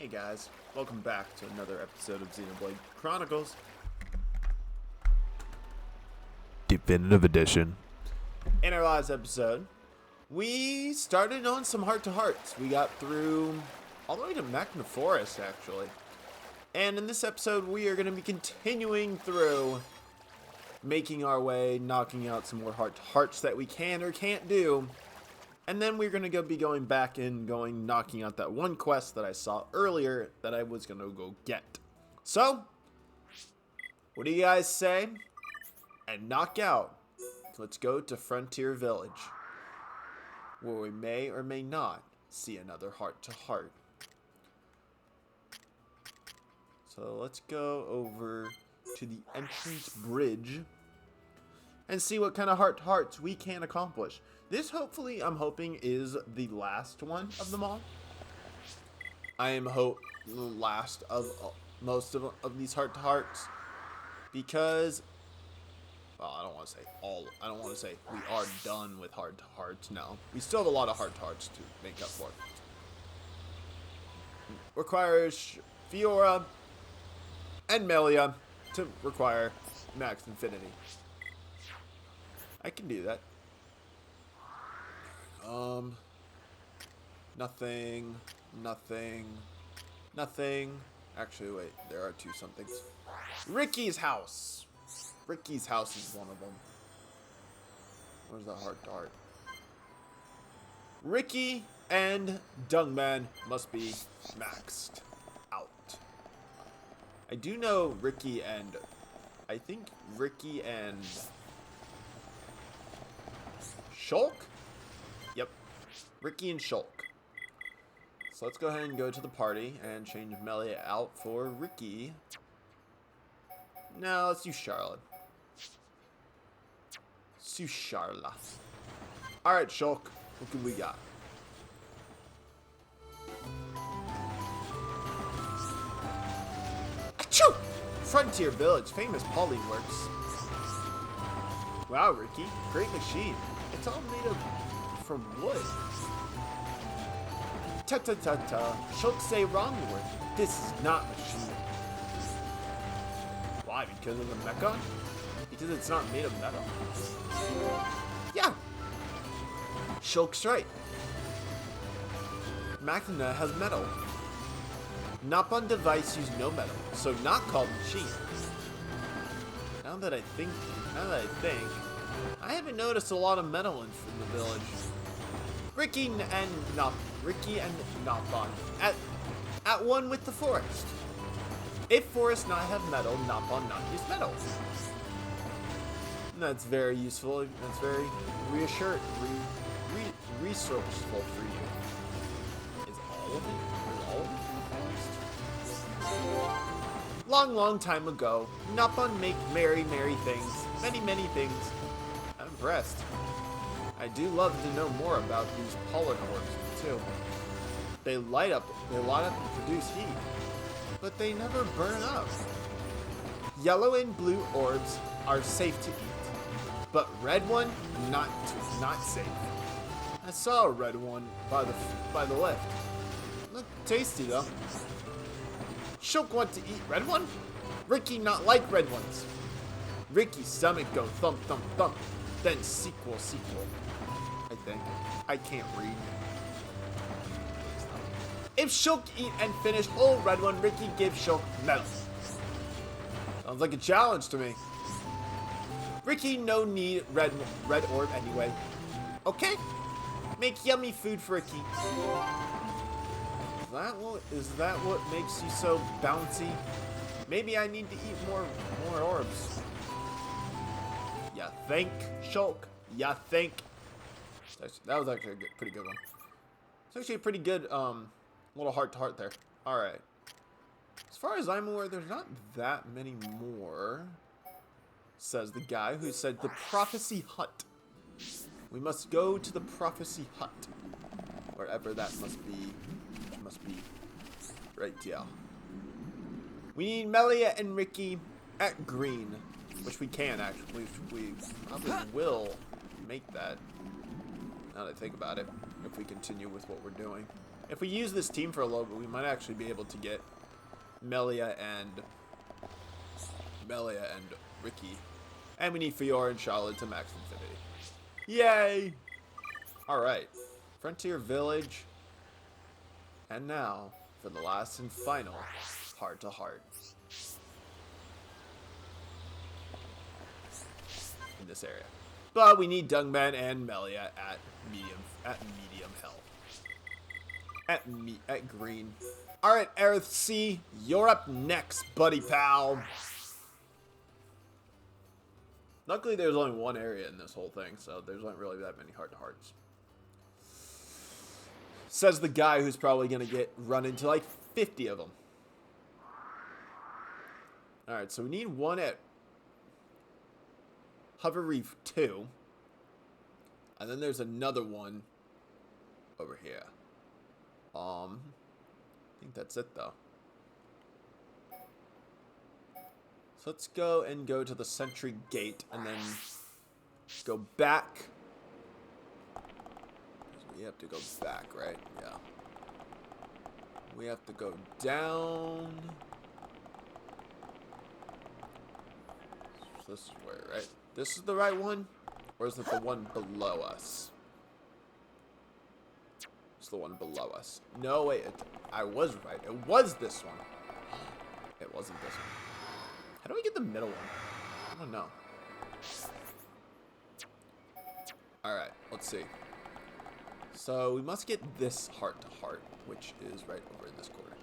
Hey guys, welcome back to another episode of Xenoblade Chronicles. Definitive Edition. In our last episode, we started on some heart-to-hearts. We got through all the way to Magna Forest, actually. And in this episode, we are going to be continuing through, making our way, knocking out some more heart-to-hearts that we can or can't do. And then we're going to be going back and knocking out that one quest that I saw earlier that I was going to go get. So, what do you guys say? And knock out. Let's go to Frontier Village, where we may or may not see another heart-to-heart. So let's go over to the entrance bridge and see what kind of heart-to-hearts we can accomplish. This, hopefully, I'm hoping, is the last one of them all. I am the last of most of these heart-to-hearts, because, well, I don't want to say all. I don't want to say we are done with heart-to-hearts. No, we still have a lot of heart-to-hearts to make up for. Requires Fiora and Melia to require max infinity. I can do that. Nothing. Actually, wait, there are two somethings. Ricky's house. Ricky's house is one of them. Where's the heart-to-heart? Ricky and Dungman must be maxed out. I do know Ricky and, I think Ricky and Shulk? Yep, Ricky and Shulk. So let's go ahead and go to the party and change Melia out for Ricky. No, let's do Charlotte. Let's do Charla. Alright, Shulk, what can we got? Achoo! Frontier Village, famous Pauline works. Wow, Ricky, great machine. It's all made of from wood. Ta-ta-ta-ta. Shulk say wrong word. This is not machine. Why? Because of the mecha? Because it's not made of metal? Yeah. Shulk's right. Magna has metal. Napon device use no metal, so not called machine. Now that I think, I haven't noticed a lot of metal in the village. Ricky and Napon at one with the forest. If forest not have metal, Napon not use metal. And that's very useful. That's very resourceful for you. Is all of it in the forest? Long time ago, Napon make merry things. Many things. I'm impressed. I do love to know more about these pollen orbs, too. They light up and produce heat, but they never burn up. Yellow and blue orbs are safe to eat, but red one, not safe. I saw a red one by the lift. Looked tasty, though. Shulk want to eat red one? Ricky not like red ones. Ricky's stomach go thump, thump, thump. Then sequel. I think. I can't read. If Shulk eat and finish whole red one, Ricky give Shulk medal. Sounds like a challenge to me. Ricky no need red orb anyway. Okay? Make yummy food for Ricky. Is that what makes you so bouncy? Maybe I need to eat more orbs. Ya think, Shulk? Ya think? That was actually a pretty good one. It's actually a pretty good little heart-to-heart there. Alright. As far as I'm aware, there's not that many more, says the guy who said the Prophecy Hut. We must go to the Prophecy Hut. Wherever that must be. Right, yeah. We need Melia and Ricky at green. Which we can, actually. We probably will make that. Now that I think about it. If we continue with what we're doing. If we use this team for a little bit, we might actually be able to get Melia and Ricky. And we need Fiora and Charlotte to max infinity. Yay! Alright. Frontier Village. And now, for the last and final heart-to-heart. In this area. But we need Dungman and Melia at medium health. At green. Alright, Aerith C, you're up next, buddy pal. Luckily, there's only one area in this whole thing, so there's not really that many heart-to-hearts. Says the guy who's probably going to get run into like 50 of them. Alright, so we need one at Hover Reef 2. And then there's another one over here. I think that's it though. So let's go to the Sentry Gate and then go back. We have to go back, right? Yeah. We have to go down. So this is where, right? This is the right one? Or is it the one below us? It's the one below us. No, wait. I was right. It was this one. It wasn't this one. How do I get the middle one? I don't know. Alright, let's see. So we must get this heart-to-heart, which is right over in this corner.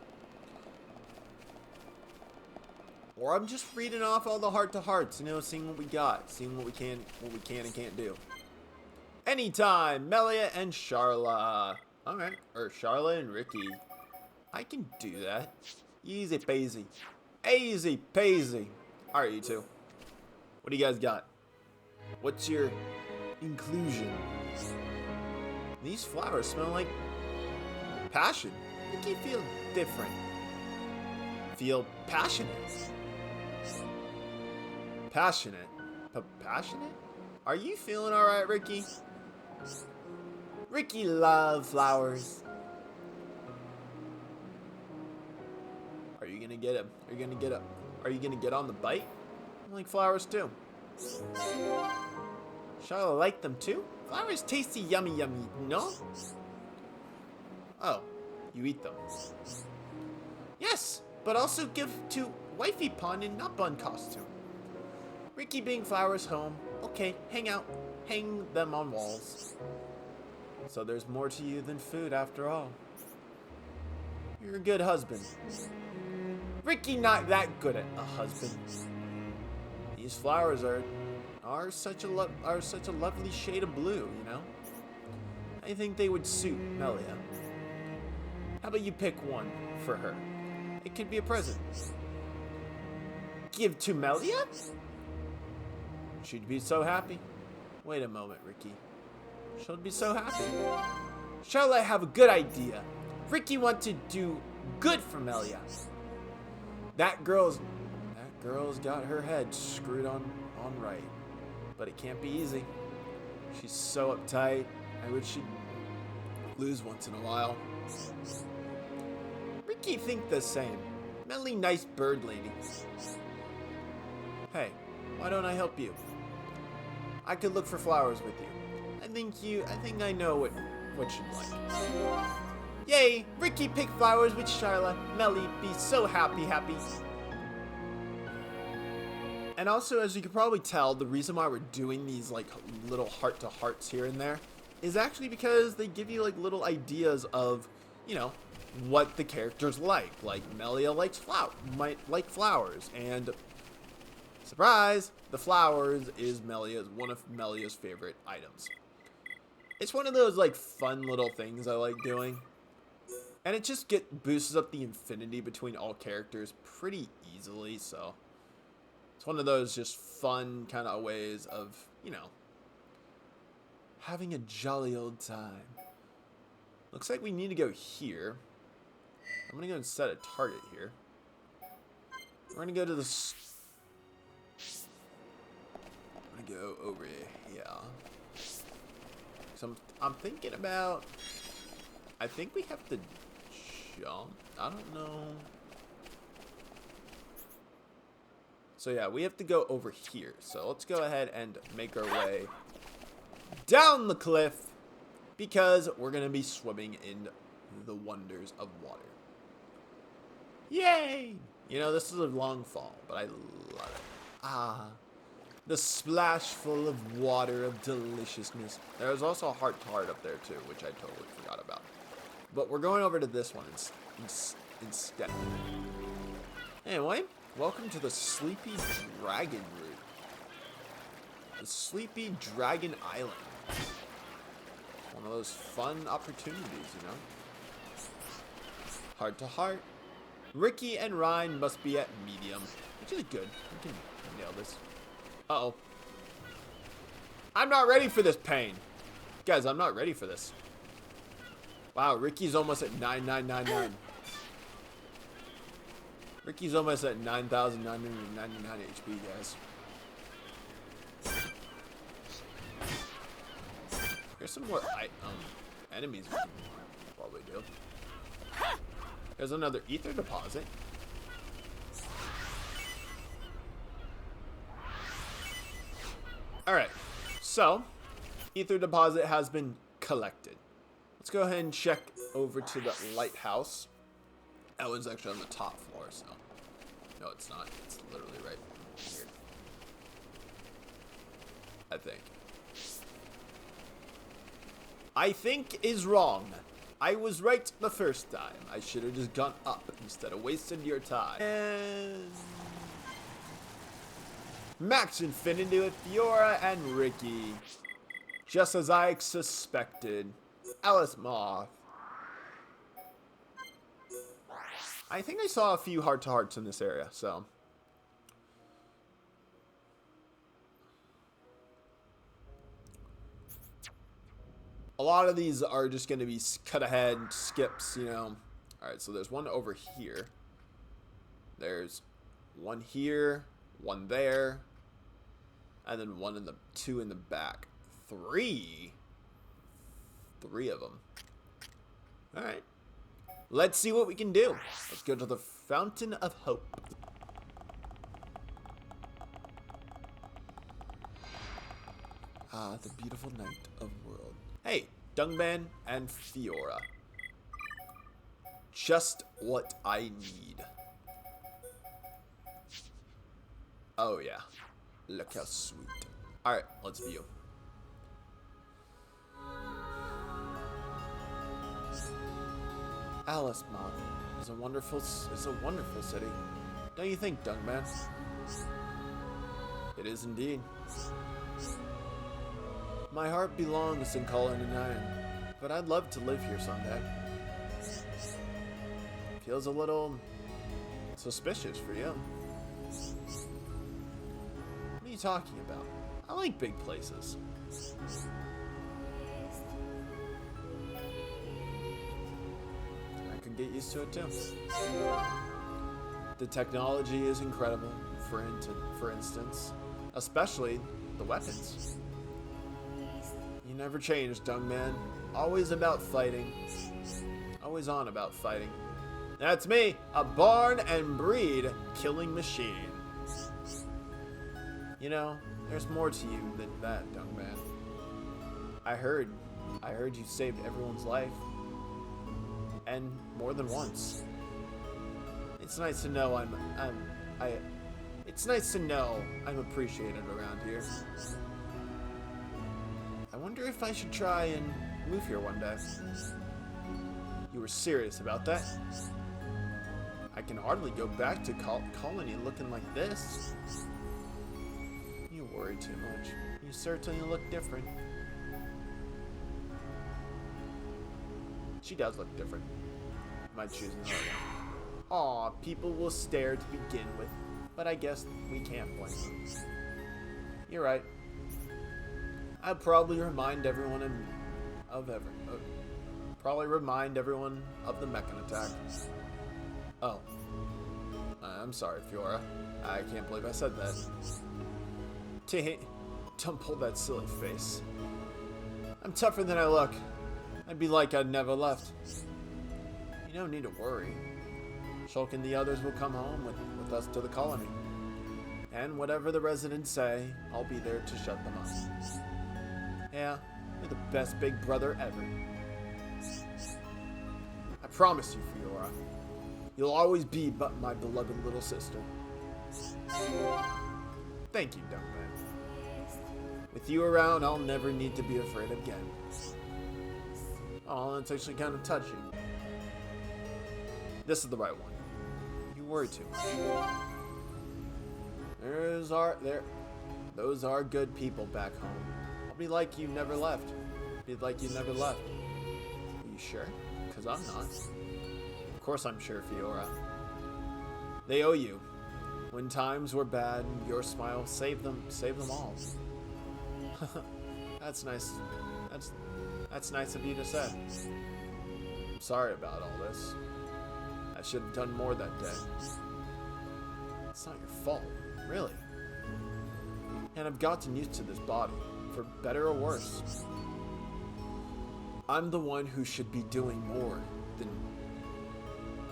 Or I'm just reading off all the heart-to-hearts, you know, seeing what we got, seeing what we can and can't do. Anytime, Melia and Charla. Alright, or Charlotte and Ricky. I can do that. Easy peasy. Easy peasy. Alright, you two. What do you guys got? What's your inclusion? These flowers smell like passion. Make you feel different. Feel passionate. Passionate. Passionate? Are you feeling alright, Ricky? Ricky loves flowers. Are you gonna get him? Are you gonna get up? Are you gonna get on the bite? I like flowers too. Charlotte like them too? Flowers tasty yummy yummy, no? Oh, you eat them. Yes, but also give to Wifey Pun in Nut Bun costume. Ricky being flowers home. Okay, hang out. Hang them on walls. So there's more to you than food after all. You're a good husband. Ricky not that good at a husband. These flowers are such a lovely shade of blue, you know? I think they would suit Melia. How about you pick one for her? It could be a present. Give to Melia? She'd be so happy. Wait a moment, Ricky. She'll be so happy. Shall I have a good idea? Ricky wants to do good for Melia. That girl's got her head screwed on right. But it can't be easy. She's so uptight. I wish she'd lose once in a while. Ricky think the same. Melly nice bird lady. Hey, why don't I help you? I could look for flowers with you. I think I know what you'd like. Yay! Ricky picked flowers with Shyla. Melly be so happy. And also, as you can probably tell, the reason why we're doing these like little heart-to-hearts here and there is actually because they give you like little ideas of, you know, what the characters like. Like Melia might like flowers, and surprise, the flowers is one of Melia's favorite items. It's one of those like fun little things I like doing, and it just boosts up the infinity between all characters pretty easily. So it's one of those just fun kind of ways of, you know, having a jolly old time. Looks like we need to go here. I'm gonna go and set a target here. We're gonna go to the. I'm gonna go over here. So I'm thinking about I think we have to jump. I don't know. So yeah, we have to go over here. So let's go ahead and make our way down the cliff because we're going to be swimming in the wonders of water. Yay! You know, this is a long fall, but I love it. Ah, the splash full of water of deliciousness. There's also a heart-to-heart up there too, which I totally forgot about. But we're going over to this one instead. Anyway, welcome to the Sleepy Dragon route. The Sleepy Dragon Island. One of those fun opportunities, you know? Heart to heart. Ricky and Ryan must be at medium, which is good. We can nail this. Uh-oh. I'm not ready for this pain. Guys, I'm not ready for this. Wow, Ricky's almost at 9999. Ricky's almost at 9,999 HP, guys. There's some more enemies we can probably do. There's another ether deposit. Alright, so ether deposit has been collected. Let's go ahead and check over to the lighthouse. That one's actually on the top floor, so. No, it's not. It's literally right here. I think is wrong. I was right the first time. I should have just gone up instead of wasting your time. And Max Infinity with Fiora and Ricky. Just as I suspected. Alice Moth. I think I saw a few heart-to-hearts in this area, so. A lot of these are just going to be cut ahead, skips, you know. Alright, so there's one over here. There's one here, one there, and then two in the back. Three of them. Alright. Let's see what we can do. Let's go to the Fountain of Hope. Ah, the beautiful night of world. Hey, Dungman and Fiora. Just what I need. Oh yeah. Look how sweet. Alright, let's view. Alice Moth is a wonderful city. Don't you think, Dungman? It is indeed. My heart belongs in Colony 9, but I'd love to live here someday. Feels a little suspicious for you. What are you talking about? I like big places. I could get used to it too. The technology is incredible, for instance, especially the weapons. You never change, Dungman. Always about fighting. Always on about fighting. That's me, a born and breed killing machine. You know, there's more to you than that, Dungman. I heard you saved everyone's life. And more than once. It's nice to know it's nice to know I'm appreciated around here. I wonder if I should try and move here one day. You were serious about that? I can hardly go back to Colony looking like this. You worry too much. You certainly look different. She does look different. Might choose another one. Aw, people will stare to begin with, but I guess we can't blame them. You're right. I'd probably remind everyone of the Mechan attack. Oh. I'm sorry, Fiora. I can't believe I said that. Don't pull that silly face. I'm tougher than I look. I'd be like I'd never left. You don't need to worry. Shulk and the others will come home with us to the colony. And whatever the residents say, I'll be there to shut them up. Yeah, you're the best big brother ever. I promise you, Fiora. You'll always be but my beloved little sister. Thank you, Dunkman. With you around, I'll never need to be afraid again. Oh, that's actually kind of touching. This is the right one. You were too. Those are good people back home. I'll be like you never left. Be like you never left. Are you sure? Because I'm not. Of course I'm sure, Fiora. They owe you. When times were bad, your smile saved them all. That's nice. That's nice of you to say. I'm sorry about all this. I should have done more that day. It's not your fault, really. And I've gotten used to this body, for better or worse. I'm the one who should be doing more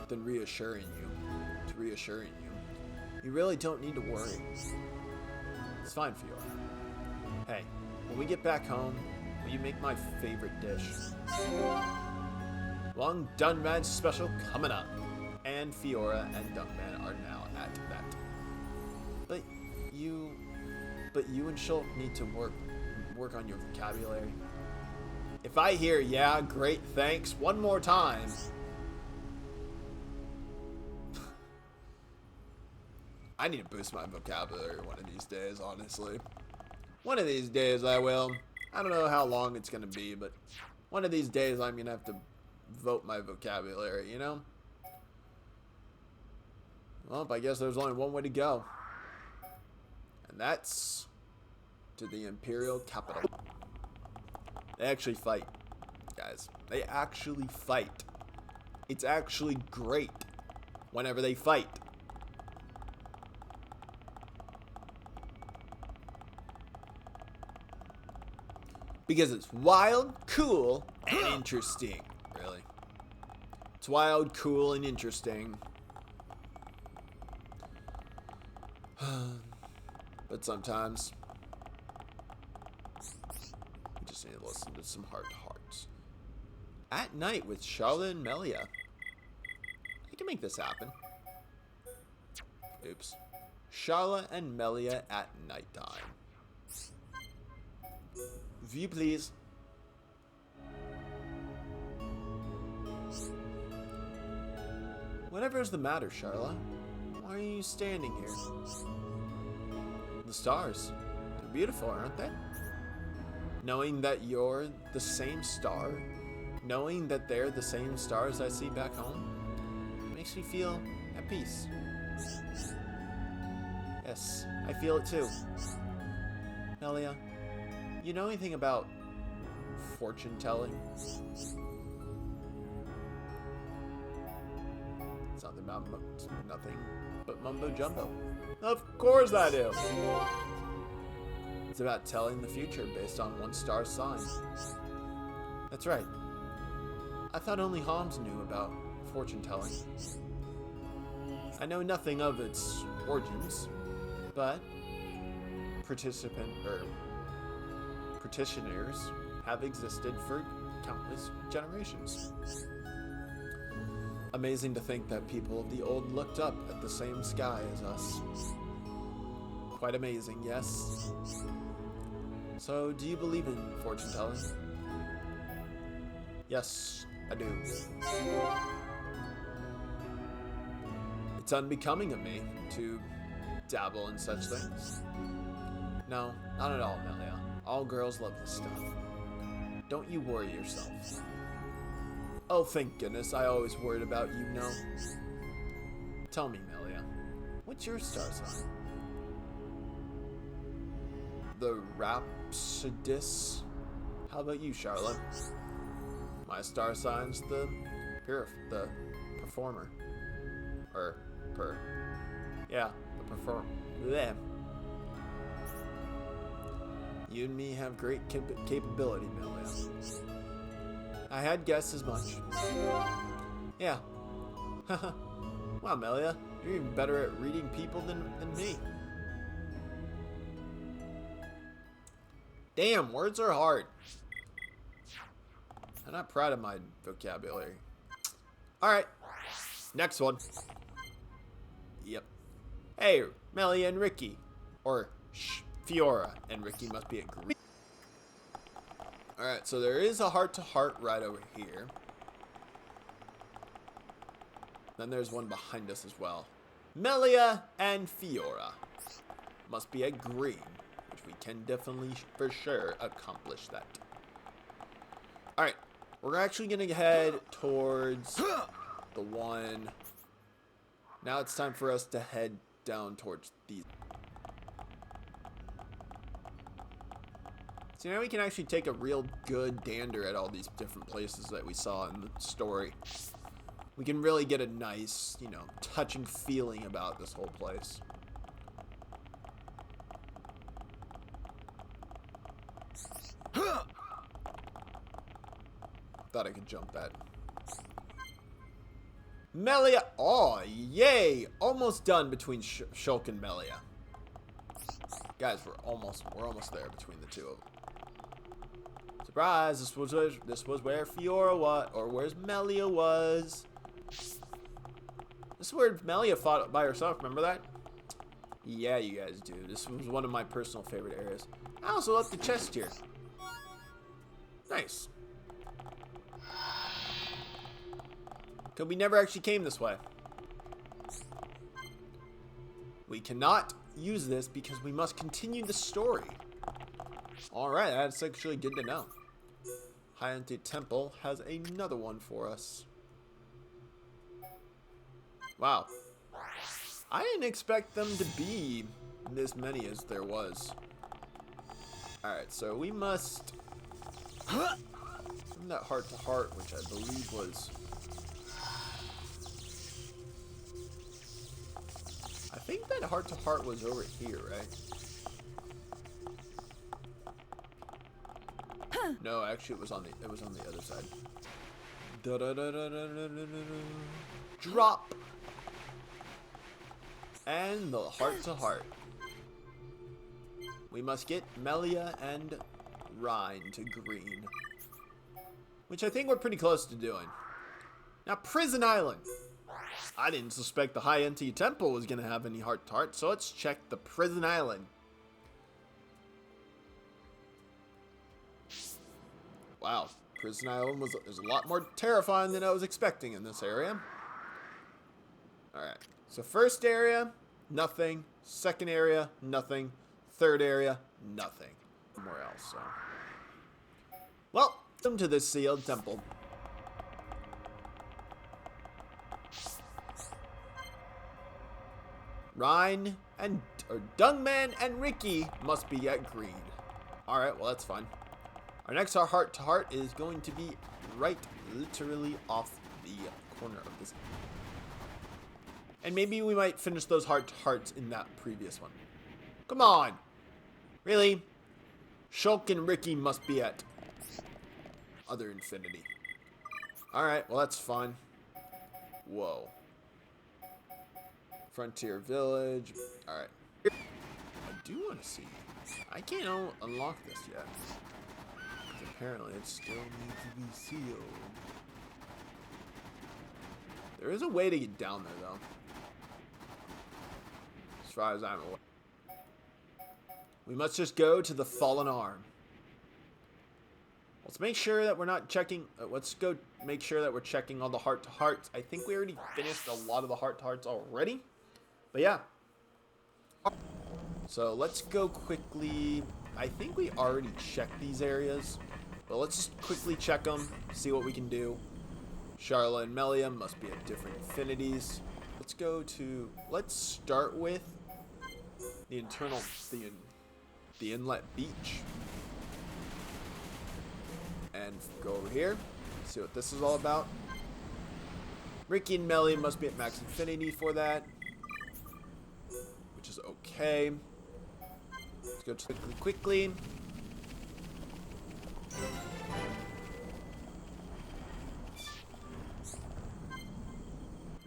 than reassuring you. You really don't need to worry. It's fine, Fiora. Hey, when we get back home, will you make my favorite dish? Long Dunman special coming up. And Fiora and Dunkman are now at that. But you and Shulk need to work on your vocabulary. If I hear yeah, great, thanks, one more time. I need to boost my vocabulary one of these days, honestly. One of these days I will. I don't know how long it's going to be, but one of these days I'm going to have to vote my vocabulary, you know? Well, I guess there's only one way to go. And that's to the Imperial capital. They actually fight, guys. They actually fight. It's actually great whenever they fight. Because it's wild, cool, and interesting. Really. It's wild, cool, and interesting. But sometimes we just need to listen to some heart-to-hearts. At night with Charlotte and Melia. I can make this happen. Oops. Charlotte and Melia at nighttime. View, please. Whatever's the matter, Charlotte? Why are you standing here? The stars. They're beautiful, aren't they? Knowing that you're the same star, knowing that they're the same stars I see back home, makes me feel at peace. Yes, I feel it too. Melia, you know anything about fortune telling? Something about nothing but mumbo jumbo. Of course I do. It's about telling the future based on one star's sign. That's right. I thought only Homs knew about fortune telling. I know nothing of its origins, but practitioners have existed for countless generations. Amazing to think that people of the old looked up at the same sky as us. Quite amazing, yes? So, do you believe in fortune telling? Yes, I do. It's unbecoming of me to dabble in such things. No, not at all, Melia. All girls love this stuff. Don't you worry yourself. Oh, thank goodness, I always worried about you, no. Tell me, Melia, what's your star sign? The Rhapsodist? How about you, Charlotte? My star sign's the performer. Yeah, the performer. Bleh. You and me have great capability, Melia. I had guessed as much. Yeah. Wow, Melia, you're even better at reading people than me. Damn, words are hard. I'm not proud of my vocabulary. Alright, next one. Yep. Hey, Melia and Ricky. Or, Fiora and Ricky must be agreed. Alright, so there is a heart-to-heart right over here. Then there's one behind us as well. Melia and Fiora must be at green, which we can definitely, for sure, accomplish that. Alright, we're actually going to head towards the one. Now it's time for us to head down towards these. So now we can actually take a real good dander at all these different places that we saw in the story. We can really get a nice, you know, touching feeling about this whole place. Thought I could jump that. Melia! Oh, yay! Almost done between Shulk and Melia. Guys, we're almost there between the two of them. Surprise! This was where Fiora was, or where's Melia was. This is where Melia fought by herself, remember that? Yeah, you guys do. This was one of my personal favorite areas. I also love the chest here. Nice. Because we never actually came this way. We cannot use this because we must continue the story. Alright, that's actually good to know. High-Ante Temple has another one for us. Wow. I didn't expect them to be this many as there was. Alright, so we must... From that heart-to-heart, which I believe was... I think that heart-to-heart was over here, right? No, actually it was on the other side. Drop! And the heart-to-heart. We must get Melia and Rhine to green. Which I think we're pretty close to doing. Now, Prison Island. I didn't suspect the High-Ante Temple was going to have any heart-to-heart, so let's check the Prison Island. Wow, Prison Island is a lot more terrifying than I was expecting in this area. Alright, so first area, nothing. Second area, nothing. Third area, nothing. Somewhere else, so. Well, welcome to this sealed temple. Rhine and Dungman and Ricky must be at green. Alright, well that's fine. Our next heart-to-heart is going to be right literally off the corner of this. And maybe we might finish those heart-to-hearts in that previous one. Come on! Really? Shulk and Ricky must be at other infinity. Alright, well that's fine. Whoa. Frontier Village. Alright. I do want to see. I can't unlock this yet. Apparently it still needs to be sealed. There is a way to get down there though. As far as I'm aware. We must just go to the Fallen Arm. Let's make sure that we're not checking. Let's go make sure that we're checking all the heart-to-hearts. I think we already finished a lot of the heart-to-hearts already. But yeah. So let's go quickly. I think we already checked these areas. But let's just quickly check them, see what we can do. Charla and Melia must be at different infinities. Let's start with the inlet beach. And go over here, see what this is all about. Ricky and Melia must be at max infinity for that. Which is okay. Let's go quickly.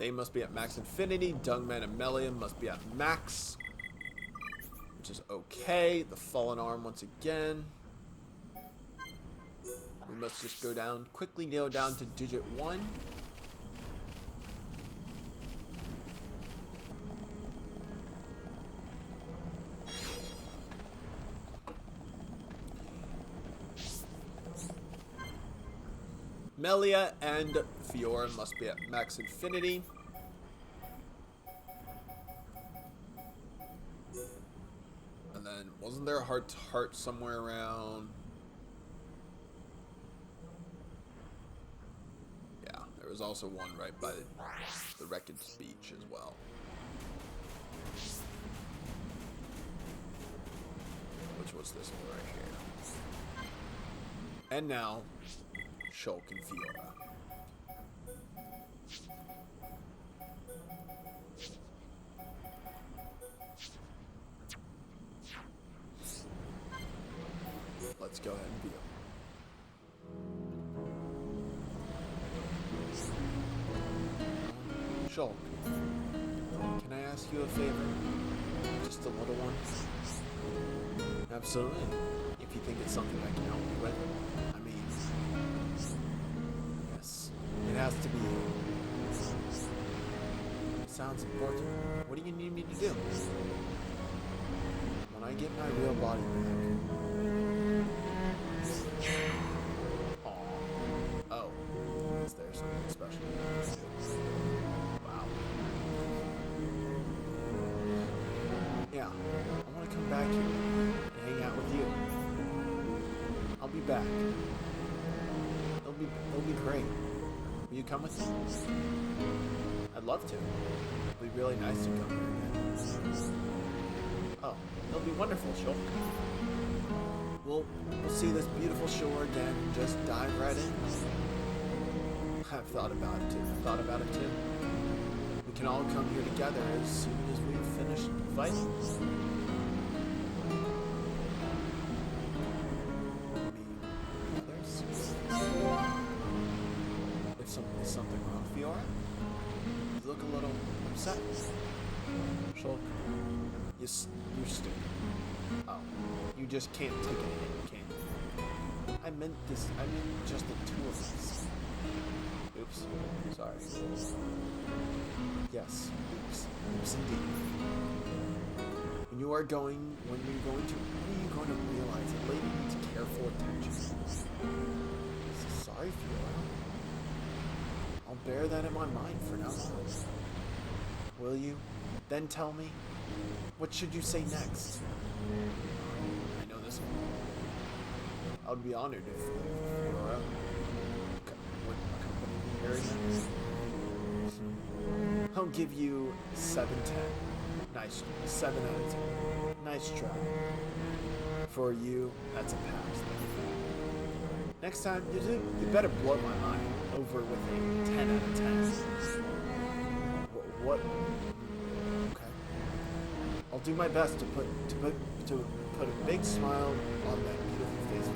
They must be at max infinity. Dungman and Melian must be at max, which is okay. The fallen arm once again. We must just go down, quickly nail down to digit 1. Melia and Fiora must be at max infinity. And then, wasn't there a heart to heart somewhere around? Yeah, there was also one right by the Wreckage Beach as well. Which was this one right here. And now, Shulk and Fiora. Let's go ahead and view. Shulk, can I ask you a favor? Just a little one? Absolutely. If you think it's something I can help you with. I mean, yes, it has to be you. It sounds important. What do you need me to do? When I get my real body back. Aw. Oh. Is there something special? Wow. Yeah. I want to come back here and hang out with you. I'll be back. It'll be great. Will you come with me? I'd love to. It'll be really nice to come here again. Oh, it'll be wonderful, Shulk. We'll see this beautiful shore again and just dive right in. I've thought about it too. We can all come here together as soon as we've finished fighting. Is something wrong, Fiora? You look a little upset. Shulk, you're stupid. Oh, you just can't take it, can you? I meant just the two of us. Oops, sorry. Yes, oops indeed. When you're going to, what are you going to realize? A lady needs careful attention. Sorry, Fiora. I'll bear that in my mind for now on. Will you? Then tell me. What should you say next? I know this one. I would be honored if Fiora would accompany me here again. I'll give you 7/10. Nice. 7 out of 10. Nice try. For you, that's a pass. Next time, you better blow my mind over with a 10 out of 10. What? Okay. I'll do my best to put a big smile on that beautiful face of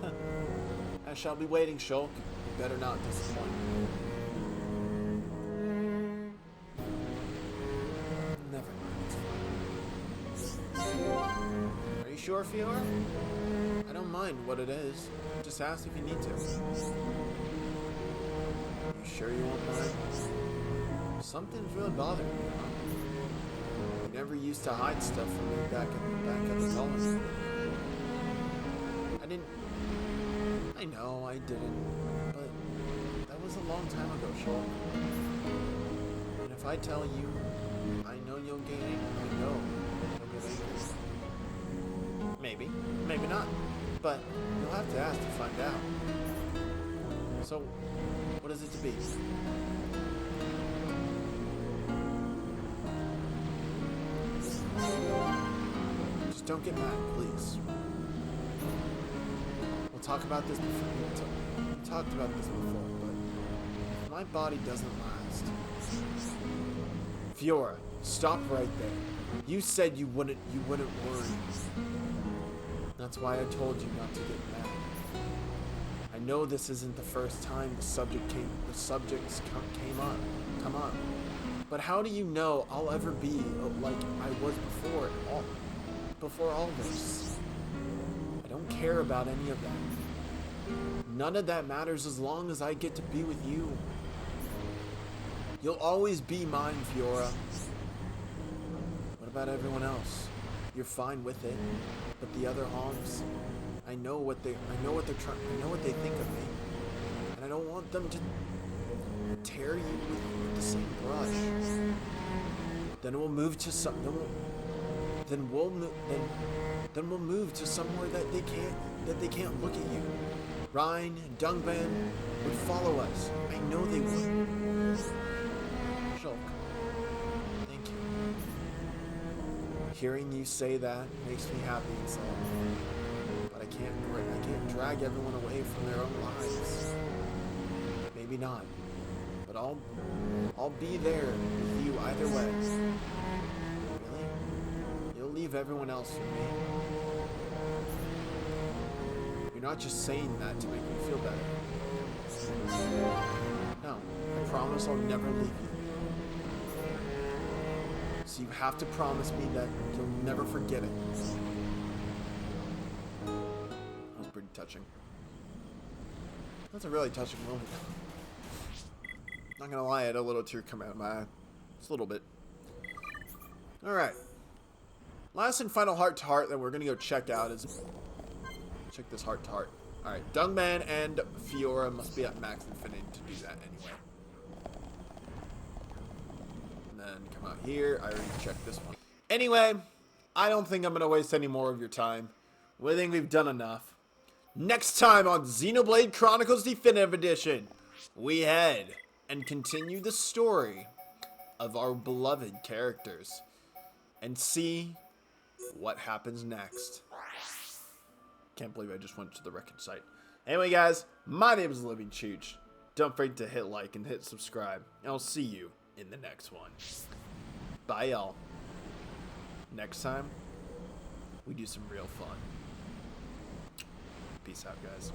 yours. I shall be waiting, Shulk. You better not disappoint me. Never mind, it's fine. Are you sure, Fiora? I don't mind what it is. Just ask if you need to. You sure you won't mind? Something's really bothering me, huh? You never used to hide stuff from me back at the colony. I know I didn't, but that was a long time ago, Shulk. And if I tell you, I know you'll get angry. I know you'll get angry. Maybe, maybe not. But you'll have to ask to find out. So, what is it to be? Just don't get mad, please. We'll talk about this before. We talked about this before, but if my body doesn't last. Fiora, stop right there. You said you wouldn't worry. That's why I told you not to get mad. I know this isn't the first time the subjects came up. Come on. But how do you know I'll ever be like I was before all this? I don't care about any of that. None of that matters as long as I get to be with you. You'll always be mine, Fiora. What about everyone else? You're fine with it, but the other Homs, I know what they think of me, and I don't want them to tear you with the same brush. Then we'll move to then we'll move to somewhere that they can't look at you. Rhine and Dungban would follow us. I know they would. Shulk, thank you. Hearing you say that makes me happy inside. But I can't drag everyone away from their own lives. Maybe not. But I'll be there with you either way. Really? You'll leave everyone else for me. You're not just saying that to make me feel better. No, I promise I'll never leave you. So you have to promise me that you'll never forget it. That was pretty touching. That's a really touching moment. Not gonna lie, I had a little tear come out of my eye. Just a little bit. Alright. Last and final heart-to-heart that we're gonna go check out is... Check this heart-to-heart. Alright, Dungban and Fiora must be at max infinity to do that anyway. And then come out here. I already checked this one. Anyway, I don't think I'm gonna waste any more of your time. I think we've done enough. Next time on Xenoblade Chronicles Definitive Edition, we head and continue the story of our beloved characters and see what happens next. Can't believe I just went to the record site. Anyway, guys, my name is Living Chooch. Don't forget to hit like and hit subscribe, and I'll see you in the next one. Bye, y'all. Next time, we do some real fun. Peace out, guys.